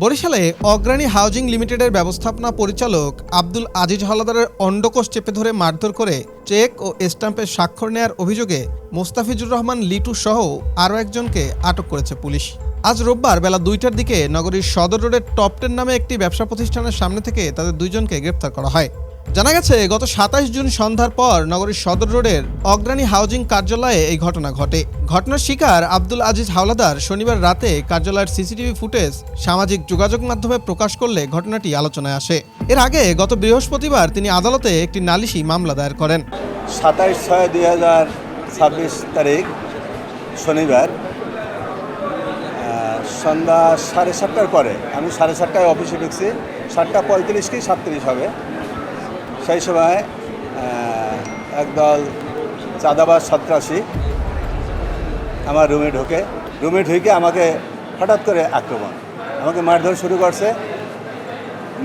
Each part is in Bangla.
বরিশালে অগ্রণী হাউজিং লিমিটেডের ব্যবস্থাপনা পরিচালক আব্দুল আজিজ হাওলাদারের অন্ডকোষ চেপে ধরে মারধর করে চেক ও স্ট্যাম্পে স্বাক্ষর নেয়ার অভিযোগে মোস্তাফিজুর রহমান লিটু সহ আরও একজনকে আটক করেছে পুলিশ। আজ রোববার বেলা 2টার দিকে নগরীর সদর রোডের টপ 10 নামে একটি ব্যবসা প্রতিষ্ঠানের সামনে থেকে তাদের দুইজনকে গ্রেপ্তার করা হয়। জানা গেছে গত 27 জুন সন্ধ্যার পর নগরীর সদর রোডের অগ্রণী হাউজিং কার্যালয়ে এই ঘটনা ঘটে। ঘটনার শিকার আব্দুল আজিজ হাওলাদার শনিবার রাতে কার্যালয়ের সিসিটিভি ফুটেজ সামাজিক যোগাযোগ মাধ্যমে প্রকাশ করলে ঘটনাটি আলোচনায় আসে। এর আগে গত বৃহস্পতিবার তিনি আদালতে একটি নালিশি মামলা দায়ের করেন। 27/6/2026 তারিখ শনিবার সন্ধ্যা 7:30টার পরে আমি 7:30টায় অফিসে ঢুকছি। 7:35 কি 7:30 হবে। সেই সময় একদল চাঁদাবাজ সন্ত্রাসী আমার রুমে ঢুকে আমাকে হঠাৎ করে আক্রমণ, আমাকে মারধর শুরু করছে।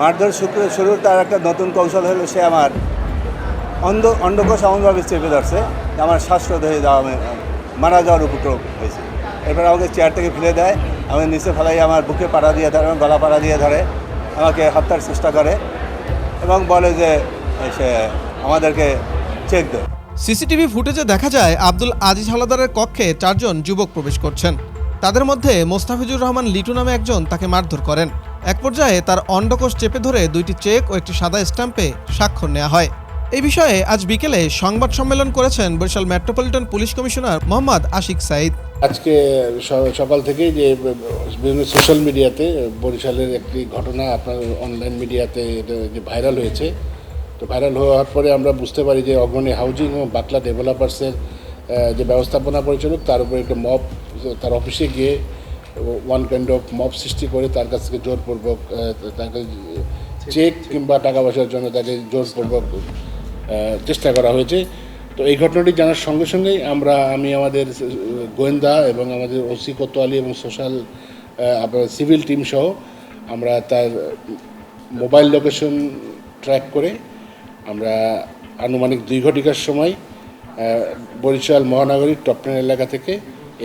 মারধর শুরুর তার একটা নতুন কৌশল হলো, সে আমার অন্ডকোষ এমনভাবে চেপে ধরছে আমার শ্বাসরোধ হয়ে যাওয়া, মারা যাওয়ার উপক্রম হয়েছে। এরপর আমাকে চেয়ার থেকে ফেলে দেয়, আমাকে নিচে ফেলাই আমার বুকে পাড়া দিয়ে ধরে, গলা পাড়া দিয়ে ধরে, আমাকে হত্যার চেষ্টা করে এবং বলে যে সে আমাদেরকে চেক দেয়। সিসিটিভি ফুটেজে দেখা যায় আব্দুল আজিজ হাওলাদারের কক্ষে 4 জন যুবক প্রবেশ করছেন। তাদের মধ্যে মোস্তাফিজুর রহমান লিটু নামে একজন তাকে মারধর করেন। এক পর্যায়ে তার অন্ডকোষ চেপে ধরে 2টি চেক ও একটি সাদা স্ট্যাম্পে স্বাক্ষর নেওয়া হয়। এই বিষয়ে আজ বিকেলে সংবাদ সম্মেলন করেছেন Barishal metropolitan police commissioner Mohammad Ashik Sayeed. আজকে সকাল থেকেই যে বিভিন্ন সোশ্যাল মিডিয়াতে বরিশালের একটি ঘটনা আপনার অনলাইন মিডিয়াতে যে ভাইরাল হয়েছে, তো ভাইরাল হওয়ার পরে আমরা বুঝতে পারি যে অগ্রণী হাউজিং ও বাকলা ডেভেলপার্সের যে ব্যবস্থাপনা পরিচালক, তার উপরে একটা মব তার অফিসে গিয়ে ওয়ান কাইন্ড অফ মব সৃষ্টি করে তার কাছ থেকে জোরপূর্বক তাকে চেক কিংবা টাকা পয়সার জন্য তাকে জোরপূর্বক চেষ্টা করা হয়েছে। তো এই ঘটনাটি জানার সঙ্গে সঙ্গেই আমি আমাদের গোয়েন্দা এবং আমাদের ওসি কোতোয়ালি এবং সোশ্যাল সিভিল টিম সহ আমরা তার মোবাইল লোকেশন ট্র্যাক করে আমরা আনুমানিক 2 ঘটিকার সময় বরিশাল মহানগরীর টপ 10 এলাকা থেকে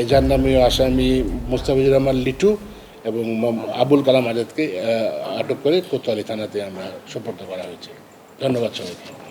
এজার নামীয় আসামি মোস্তাফিজুর রহমান লিটু এবং আবুল কালাম আজাদকে আটক করে কোতোয়ালি থানাতে আমরা সোপর্দ করা হয়েছে। ধন্যবাদ সবাইকে।